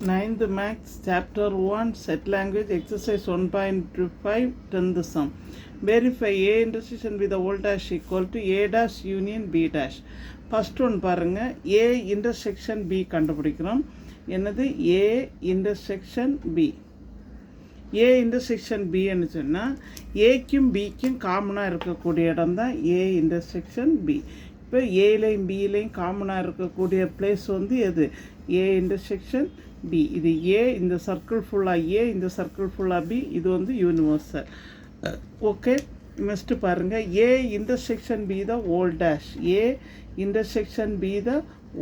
9th Max Chapter 1 Set Language Exercise 1.5 10th Sum. Verify A intersection with the old dash equal to A dash union B dash. First one பாருங்க A intersection B கண்டுபிடிக்கிறோம். என்னது A intersection B. A intersection B ன்னு சொன்னால் ஏக்கும் பிக்கும் காமனாக இருக்கக்கூடிய இடம் தான் A intersection B. இப்போ ஏலையும் பிலையும் காமனாக இருக்கக்கூடிய பிளேஸ் வந்து எது A intersection B. இது A இந்த சர்க்கிள் ஃபுல்லாக A இந்த சர்க்கிள் ஃபுல்லாக B. இது வந்து யூனிவர்சல். ஓகே, நெக்ஸ்ட்டு பாருங்கள் A intersection B the old dash. A intersection B the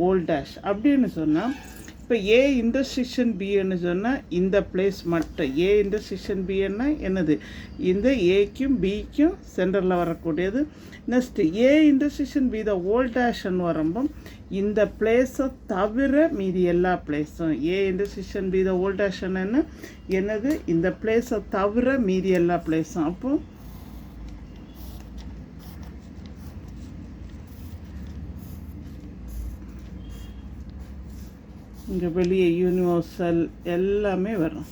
old dash அப்படின்னு சொன்னால் இப்போ A intersection Bன்னு சொன்னால் இந்த பிளேஸ் மட்டும் A intersection Bன்னா என்னது இந்த ஏக்கும் பிக்கும் சென்டரில் வரக்கூடியது. Next A intersection B the ஓல் டேஷ்ன்னு வரும்போது இந்த பிளேஸை தவிர மீதி எல்லா பிளேஸும் A intersection B த ஓல் டேஷ்ன்னு என்னது இந்த பிளேஸை தவிர மீதி எல்லா பிளேஸும். அப்போது இங்கே வெளியே யூனிவர்சல் எல்லாமே வரும்.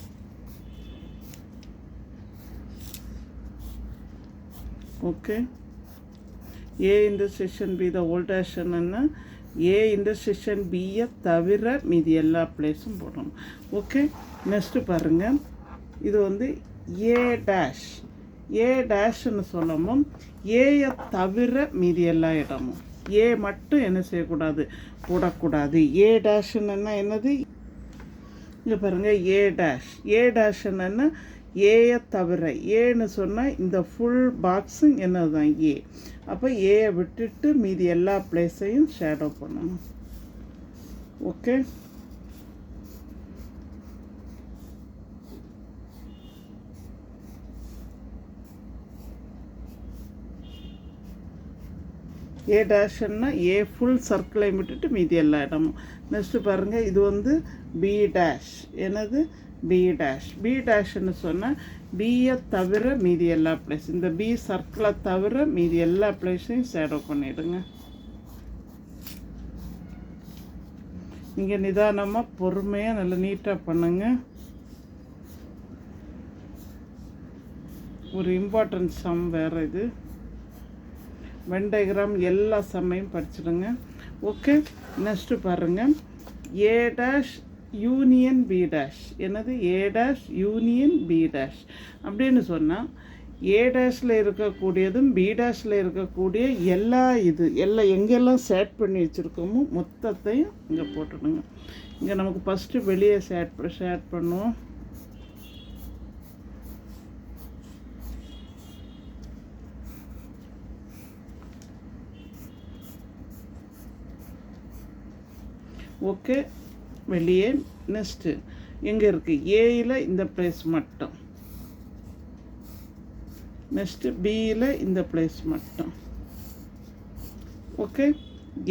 Okay, A intersection B the whole டேஷ்ன்னா A intersection Bயை தவிர மீதி எல்லா பிளேஸும் போடணும். ஓகே, நெக்ஸ்ட்டு பாருங்கள், இது வந்து A டேஷ். A டேஷ்ன்னு சொல்லணும் ஏயை தவிர மீதி எல்லா இடமும். ஏ மட்டும் என்ன செய்யக்கூடாது போடக்கூடாது. ஏ டேஷ்ன்னா என்னது இங்கே பாருங்கள் ஏ டேஷ். ஏ டேஷ்ன்னா ஏயை தவிர. ஏன்னு சொன்னால் இந்த ஃபுல் பாக்ஸும் என்னது தான் ஏ. அப்போ ஏயை விட்டுட்டு மீதி எல்லா பிளேஸையும் ஷேடோ பண்ணணும். ஓகே, ஏ டேஷ்ன்னா ஏ ஃபுல் சர்க்கிளை விட்டுட்டு மீதி எல்லா இடமும். நெக்ஸ்ட்டு பாருங்கள், இது வந்து பி டேஷ். என்னது பி டேஷ். பி டேஷ்ன்னு சொன்னால் பியை தவிர மீதி எல்லா பிளேஸ். இந்த பி சர்க்கிளை தவிர மீதி எல்லா பிளேஸையும் ஷேடோ பண்ணிவிடுங்க. நீங்கள் நிதானமாக பொறுமையாக நல்லா நீட்டாக பண்ணுங்க. ஒரு இம்பார்ட்டன்ட் சம் வேறு இது. வென் டயக்ராம் எல்லா சம்மையும் படிச்சிடுங்க. ஓகே, நெக்ஸ்ட்டு பாருங்கள், A dash union B dash. என்னது A dash union B dash அப்படின்னு சொன்னால் ஏ டேஷில் இருக்கக்கூடியதும் பி டேஷில் இருக்கக்கூடிய எல்லா எல்லாம் எங்கெல்லாம் சேட் பண்ணி வச்சுருக்கோமோ மொத்தத்தையும் இங்கே போட்டுடுங்க. இங்கே நமக்கு ஃபஸ்ட்டு வெளியே ஷேட் பண்ணுவோம். ஓகே, வெளியே. நெக்ஸ்ட்டு எங்கே இருக்குது ஏயில் இந்த பிளேஸ் மட்டும். நெக்ஸ்ட்டு பியில் இந்த பிளேஸ் மட்டும். ஓகே,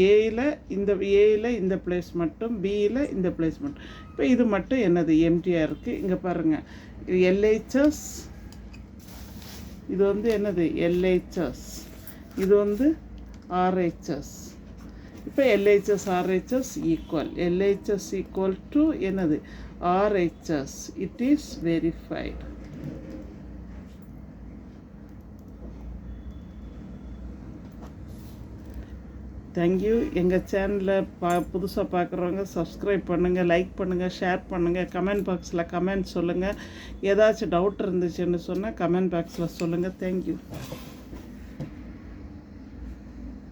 ஏயில் இந்த பிளேஸ் மட்டும், பியில் இந்த பிளேஸ் மட்டும். இப்போ இது மட்டும் என்னது எம்டியாக இருக்குது. இங்கே பாருங்கள், இது எல்ஹெச்எஸ். இது வந்து என்னது எல்ஹெச்எஸ். இது வந்து ஆர்ஹெச்எஸ். இப்போ LHS RHS equal. LHS equal to என்னது RHS. It is verified. Thank you. எங்கள் சேனலில் புதுசாக பார்க்குறவங்க சப்ஸ்கிரைப் பண்ணுங்கள், லைக் பண்ணுங்கள், ஷேர் பண்ணுங்கள். கமெண்ட் பாக்ஸில் கமெண்ட் சொல்லுங்கள். ஏதாச்சும் டவுட் இருந்துச்சுன்னு சொன்னால் கமெண்ட் பாக்ஸில் சொல்லுங்கள். தேங்க்யூ.